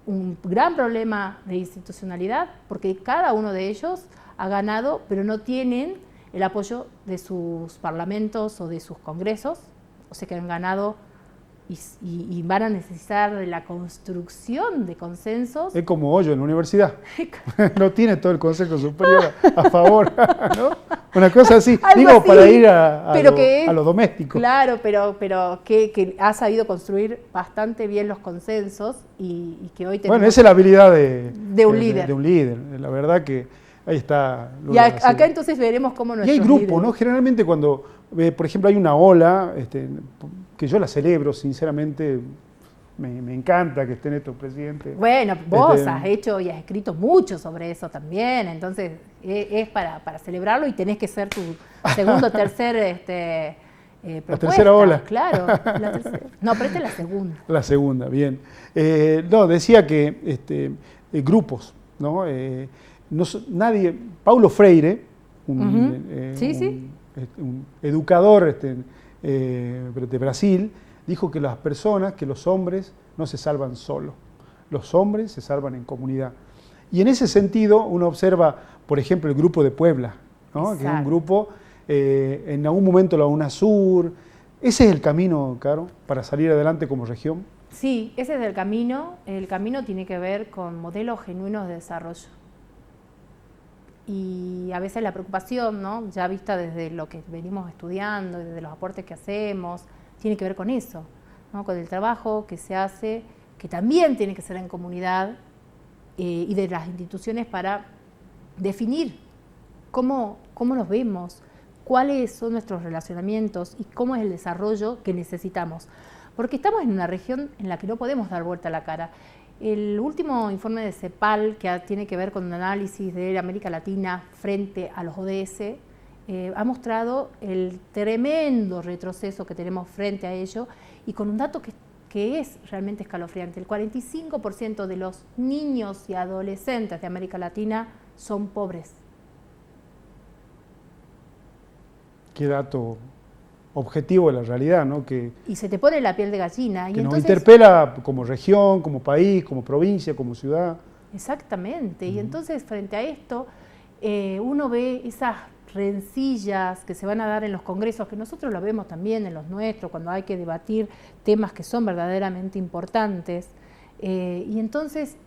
D: un gran problema de institucionalidad, porque cada uno de ellos ha ganado, pero no tienen el apoyo de sus parlamentos o de sus congresos, o sea que han ganado y van a necesitar de la construcción de consensos.
C: Es como Hoyo en la universidad. No tiene todo el Consejo Superior a favor, ¿no? Una cosa así. Digo, así, para ir a lo doméstico.
D: Claro, pero que ha sabido construir bastante bien los consensos y que hoy tenemos...
C: Bueno, esa es la habilidad de un
D: líder.
C: De un líder. La verdad que ahí está.
D: Y acá entonces veremos cómo nuestros
C: Y hay grupos,
D: líderes.
C: ¿no? Generalmente cuando, por ejemplo, hay una ola, que yo la celebro, sinceramente, me encanta que estén estos presidentes.
D: Bueno, vos has hecho y has escrito mucho sobre eso también, entonces es para celebrarlo y tenés que ser tu segundo o tercer propuesta.
C: La tercera ola.
D: Claro, la tercera. No, pero esta es la segunda.
C: La segunda, bien. No, decía que grupos, ¿no? Nadie, Paulo Freire, un educador de Brasil, dijo que las personas, que los hombres no se salvan solos, los hombres se salvan en comunidad. Y en ese sentido uno observa, por ejemplo, el grupo de Puebla, ¿no? Que es un grupo, en algún momento la UNASUR. ¿Ese es el camino, Caro, para salir adelante como región?
D: Sí, ese es el camino. El camino tiene que ver con modelos genuinos de desarrollo. Y a veces la preocupación, ¿no? Ya vista desde lo que venimos estudiando, desde los aportes que hacemos, tiene que ver con eso, ¿no? Con el trabajo que se hace, que también tiene que ser en comunidad y de las instituciones para definir cómo nos vemos, cuáles son nuestros relacionamientos y cómo es el desarrollo que necesitamos. Porque estamos en una región en la que no podemos dar vuelta a la cara. El último informe de CEPAL, que tiene que ver con un análisis de América Latina frente a los ODS, ha mostrado el tremendo retroceso que tenemos frente a ello y con un dato que es realmente escalofriante. El 45% de los niños y adolescentes de América Latina son pobres.
C: Qué dato objetivo de la realidad, ¿no?
D: Y se te pone la piel de gallina.
C: Que nos interpela como región, como país, como provincia, como ciudad.
D: Exactamente. Y entonces, frente a esto, uno ve esas rencillas que se van a dar en los congresos, que nosotros lo vemos también en los nuestros, cuando hay que debatir temas que son verdaderamente importantes. Y entonces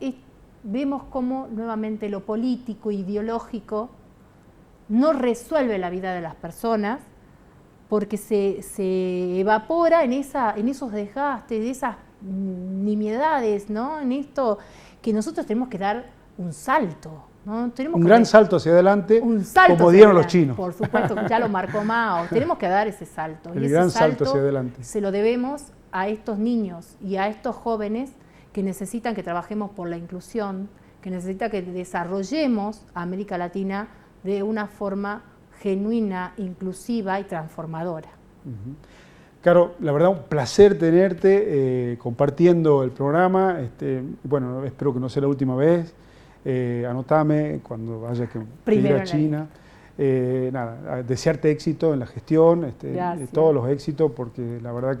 D: vemos cómo nuevamente lo político, ideológico, no resuelve la vida de las personas, porque se evapora en esos desgastes, de esas nimiedades, ¿no? En esto que nosotros tenemos que dar un salto, ¿no?
C: Un gran salto hacia adelante, como dieron los chinos.
D: Por supuesto, ya lo marcó Mao. Tenemos que dar ese salto.
C: El gran salto hacia adelante.
D: Se lo debemos a estos niños y a estos jóvenes que necesitan que trabajemos por la inclusión, que necesitan que desarrollemos a América Latina de una forma genuina, inclusiva y transformadora.
C: Caro, la verdad, un placer tenerte compartiendo el programa. Bueno, espero que no sea la última vez. Anotame cuando vaya que ir a China. Desearte éxito en la gestión, todos los éxitos, porque la verdad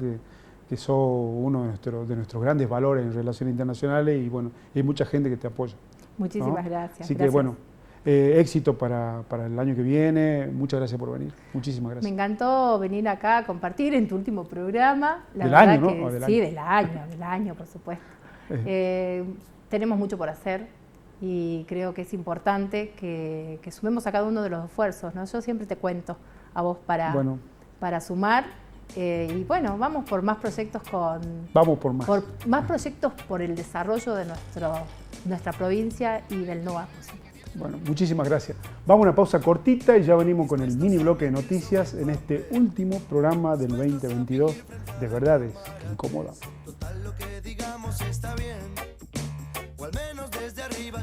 C: que sos uno de nuestros grandes valores en relaciones internacionales y bueno, hay mucha gente que te apoya.
D: Muchísimas gracias.
C: Así que bueno, éxito para el año que viene. Muchas gracias por venir. Muchísimas gracias.
D: Me encantó venir acá a compartir en tu último programa.
C: Del año, ¿no?
D: Del año, por supuesto. Tenemos mucho por hacer y creo que es importante que sumemos a cada uno de los esfuerzos, ¿no? Yo siempre te cuento a vos para sumar. Y bueno, vamos por más proyectos
C: Vamos por más.
D: Por más proyectos por el desarrollo de nuestra provincia y del NOA.
C: Bueno, muchísimas gracias. Vamos a una pausa cortita y ya venimos con el mini bloque de noticias en este último programa del 2022 de Verdades que Incomodan.
A: Total, lo que digamos está bien, o al menos desde arriba.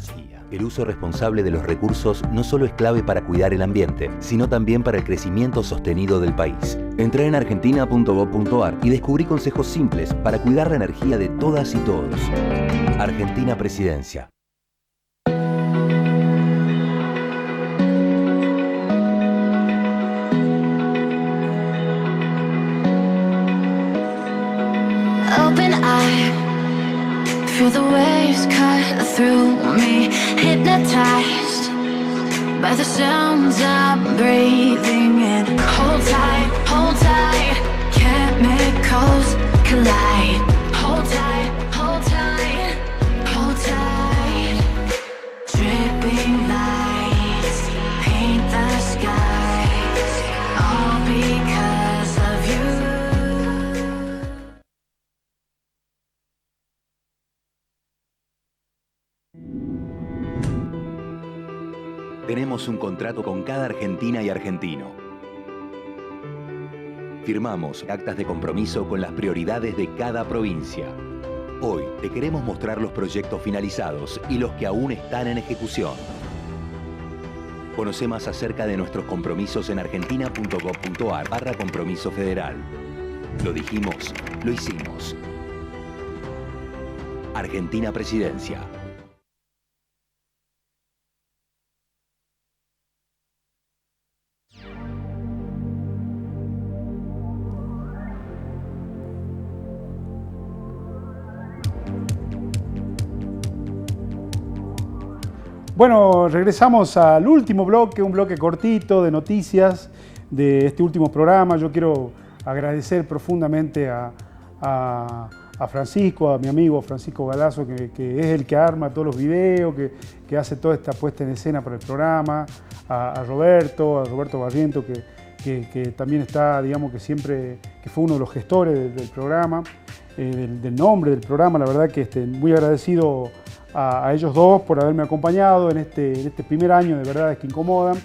E: El uso responsable de los recursos no solo es clave para cuidar el ambiente, sino también para el crecimiento sostenido del país. Entrá en argentina.gov.ar y descubrí consejos simples para cuidar la energía de todas y todos. Argentina Presidencia.
K: Open eye, feel the waves cut through me, hypnotized by the sounds I'm breathing in. Hold tight, chemicals collide. Hold tight, hold tight, hold tight. Dripping lights paint the skies, all because of you.
E: Tenemos un contrato con cada argentina y argentino. Firmamos actas de compromiso con las prioridades de cada provincia. Hoy te queremos mostrar los proyectos finalizados y los que aún están en ejecución. Conoce más acerca de nuestros compromisos en argentina.gov.ar/compromiso federal. Lo dijimos, lo hicimos. Argentina Presidencia.
C: Bueno, regresamos al último bloque, un bloque cortito de noticias de este último programa. Yo quiero agradecer profundamente a Francisco, a mi amigo Francisco Galazo, que es el que arma todos los videos, que hace toda esta puesta en escena para el programa, a Roberto Barriento, que también está, digamos, que siempre que fue uno de los gestores del programa, del nombre del programa. La verdad que muy agradecido a ellos dos por haberme acompañado en este primer año de Verdades que Incomodan.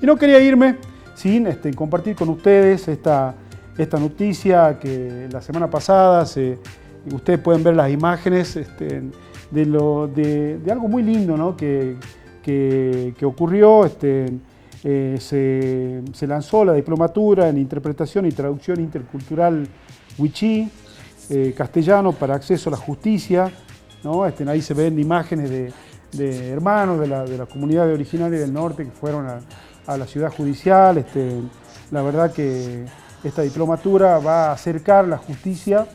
C: Y no quería irme sin compartir con ustedes esta noticia que la semana pasada, ustedes pueden ver las imágenes de algo muy lindo, ¿no? que ocurrió. Se lanzó la diplomatura en Interpretación y Traducción Intercultural Wichí, castellano para acceso a la justicia, ¿no? Ahí se ven imágenes de hermanos de la comunidad originaria del norte que fueron a la ciudad judicial. La verdad que esta diplomatura va a acercar la justicia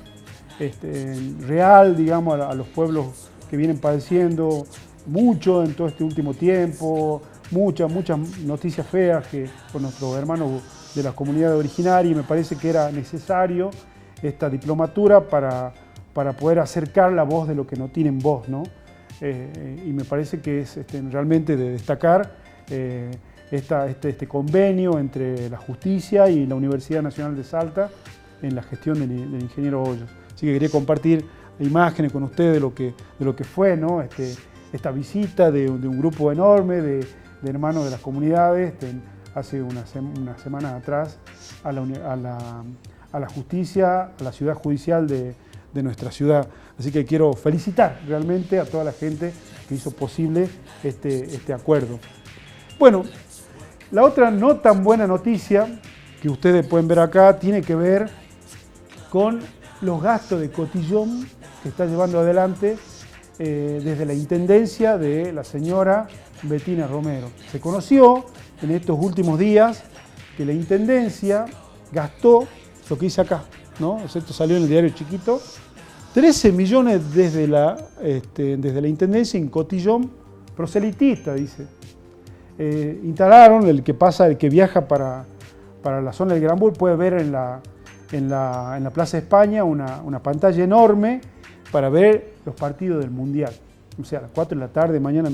C: real, digamos, a los pueblos que vienen padeciendo mucho en todo este último tiempo, muchas noticias feas con nuestros hermanos de la comunidad originaria, y me parece que era necesario esta diplomatura para poder acercar la voz de lo que no tienen voz, ¿no? Y me parece que es realmente de destacar este convenio entre la justicia y la Universidad Nacional de Salta en la gestión del ingeniero Hoyos. Así que quería compartir imágenes con ustedes de lo que fue, ¿no? Esta visita de un grupo enorme de hermanos de las comunidades hace unas semanas atrás a la justicia, a la ciudad judicial de nuestra ciudad. Así que quiero felicitar realmente a toda la gente que hizo posible este acuerdo. Bueno, la otra no tan buena noticia que ustedes pueden ver acá tiene que ver con los gastos de cotillón que está llevando adelante desde la intendencia de la señora Betina Romero. Se conoció en estos últimos días que la intendencia gastó lo que dice acá, ¿no? Esto salió en el diario Chiquito. 13 millones desde la Intendencia en Cotillón, proselitista, dice. Instalaron, el que viaja para la zona del Gran Bull puede ver en la Plaza España una pantalla enorme para ver los partidos del Mundial. O sea, a las 4 de la tarde, mañana,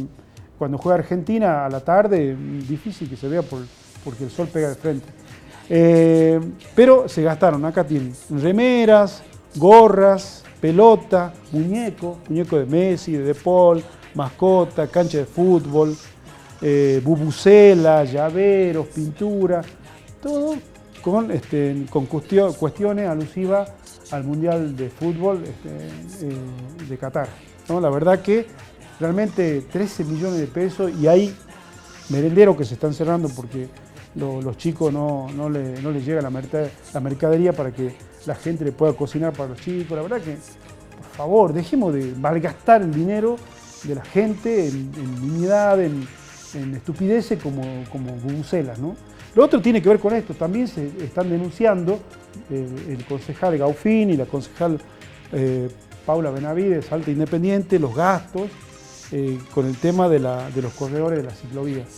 C: cuando juega Argentina, a la tarde, difícil que se vea porque el sol pega de frente. Pero se gastaron, acá tienen remeras, gorras, pelota, muñeco de Messi, de Paul, mascota, cancha de fútbol, bubucela, llaveros, pintura, todo con cuestiones alusivas al Mundial de Fútbol de Qatar, ¿no? La verdad que realmente 13 millones de pesos, y hay merenderos que se están cerrando porque los chicos no les llega la mercadería para que la gente le pueda cocinar para los chicos. La verdad que, por favor, dejemos de malgastar el dinero de la gente en nimiedad, en estupideces como bubucelas, ¿no? Lo otro tiene que ver con esto, también se están denunciando el concejal Gaufín y la concejal Paula Benavides, Salta Independiente, los gastos con el tema de los corredores de las ciclovías.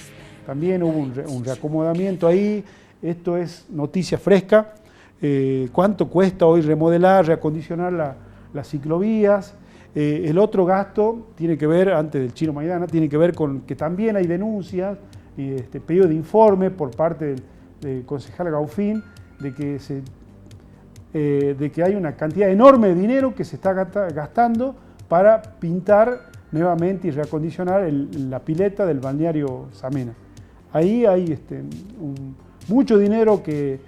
C: También hubo un reacomodamiento ahí, esto es noticia fresca. ¿Cuánto cuesta hoy remodelar, reacondicionar las ciclovías? El otro gasto tiene que ver, antes del Chino Maidana, tiene que ver con que también hay denuncias, pedido de informe por parte del concejal Gaufín de que hay una cantidad enorme de dinero que se está gastando para pintar nuevamente y reacondicionar la pileta del balneario Samena. Ahí hay mucho dinero que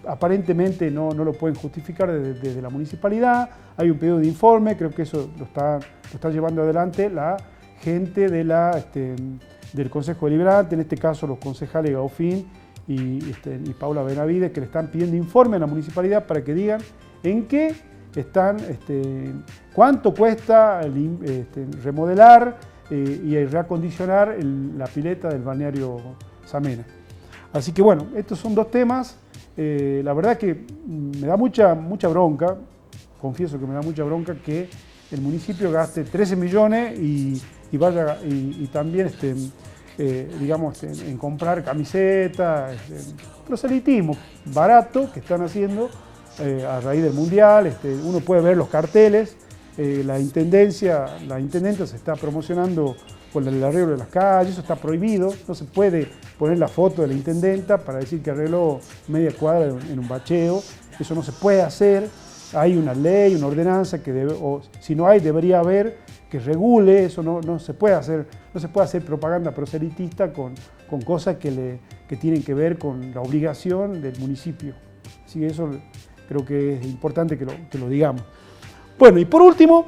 C: aparentemente no lo pueden justificar desde la municipalidad. Hay un pedido de informe, creo que eso lo está llevando adelante la gente del Consejo Deliberante, en este caso los concejales Gaufín y Paula Benavides, que le están pidiendo informe a la municipalidad para que digan en qué están, cuánto cuesta remodelar y reacondicionar la pileta del balneario Samena. Así que bueno, estos son dos temas. La verdad que me da mucha brronca, confieso que me da mucha bronca que el municipio gaste 13 millones y también en comprar camisetas, proselitismo barato que están haciendo a raíz del Mundial. Uno puede ver los carteles, la intendente se está promocionando por el arreglo de las calles, eso está prohibido, no se puede poner la foto de la intendenta para decir que arregló media cuadra en un bacheo, eso no se puede hacer. Hay una ley, una ordenanza si no hay, debería haber, que regule eso. No se puede hacer propaganda proselitista con cosas que tienen que ver con la obligación del municipio. Así que eso creo que es importante que lo digamos. Bueno, y por último,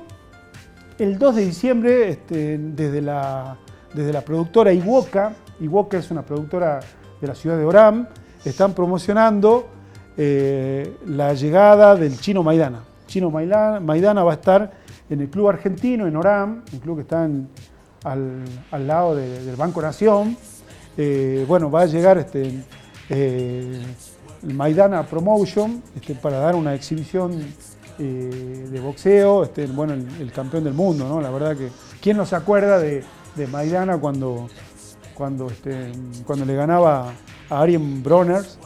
C: el 2 de diciembre, desde la productora Iwoca es una productora de la ciudad de Orán, están promocionando la llegada del Chino Maidana. Chino Maidana va a estar en el Club Argentino, en Orán, un club que está al lado del Banco Nación. Va a llegar el Maidana Promotion para dar una exhibición de boxeo, el campeón del mundo, ¿no? La verdad que, ¿quién no se acuerda de Maidana cuando le ganaba a Arjen Broners?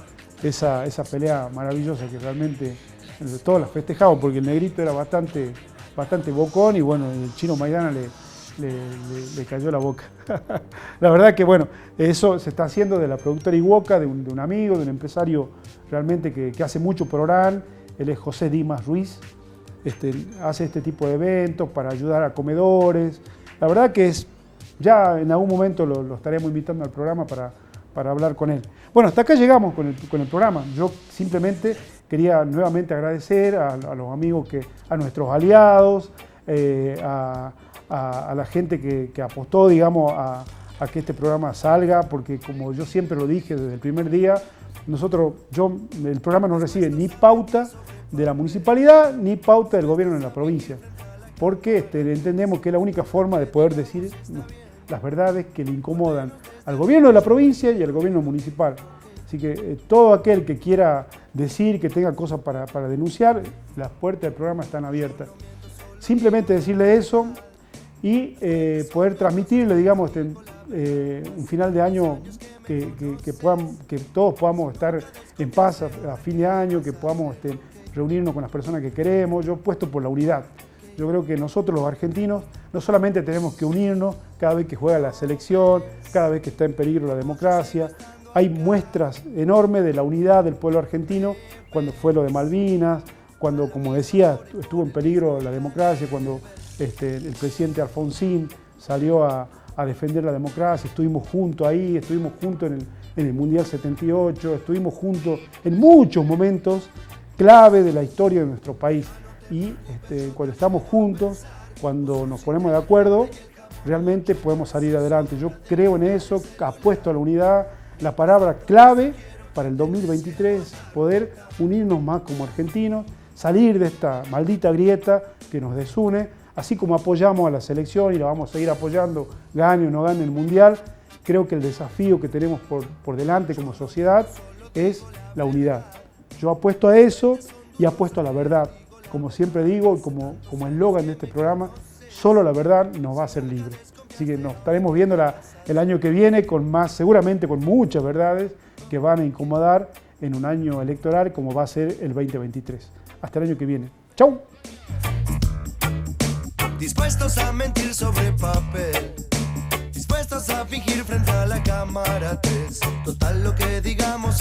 C: Esa pelea maravillosa que realmente todos la festejaban porque el negrito era bastante bocón y bueno, el Chino Maidana le cayó la boca. La verdad que bueno, eso se está haciendo de la productora Iwoca, de un amigo, de un empresario realmente que hace mucho por Orán. Él es José Dimas Ruiz, hace este tipo de eventos para ayudar a comedores. La verdad que ya en algún momento lo estaremos invitando al programa para hablar con él. Bueno, hasta acá llegamos con el programa. Yo simplemente quería nuevamente agradecer a los amigos, a nuestros aliados, a la gente que apostó, digamos, a que este programa salga, porque como yo siempre lo dije desde el primer día, el programa no recibe ni pauta de la municipalidad ni pauta del gobierno de la provincia, porque entendemos que es la única forma de poder decir las verdades que le incomodan al gobierno de la provincia y al gobierno municipal. Así que todo aquel que quiera decir, que tenga cosas para denunciar, las puertas del programa están abiertas. Simplemente decirle eso y poder transmitirle, digamos, un final de año que todos podamos estar en paz a fin de año, que podamos reunirnos con las personas que queremos. Yo apuesto por la unidad. Yo creo que nosotros los argentinos no solamente tenemos que unirnos cada vez que juega la selección, cada vez que está en peligro la democracia. Hay muestras enormes de la unidad del pueblo argentino cuando fue lo de Malvinas, cuando, como decía, estuvo en peligro la democracia, cuando el presidente Alfonsín salió a defender la democracia, estuvimos juntos ahí, estuvimos juntos en el Mundial 78, estuvimos juntos en muchos momentos clave de la historia de nuestro país. Y cuando estamos juntos, cuando nos ponemos de acuerdo, realmente podemos salir adelante. Yo creo en eso, apuesto a la unidad, la palabra clave para el 2023, poder unirnos más como argentinos, salir de esta maldita grieta que nos desune, así como apoyamos a la selección y la vamos a seguir apoyando, gane o no gane el Mundial. Creo que el desafío que tenemos por delante como sociedad es la unidad. Yo apuesto a eso y apuesto a la verdad. Como siempre digo, como eslogan de este programa, solo la verdad nos va a hacer libres. Así que nos estaremos viendo el año que viene seguramente con muchas verdades que van a incomodar en un año electoral como va a ser el 2023. Hasta el año que viene. ¡Chau!
A: Dispuestos a mentir sobre papel, dispuestos a fingir frente a la cámara 3. Total, lo que digamos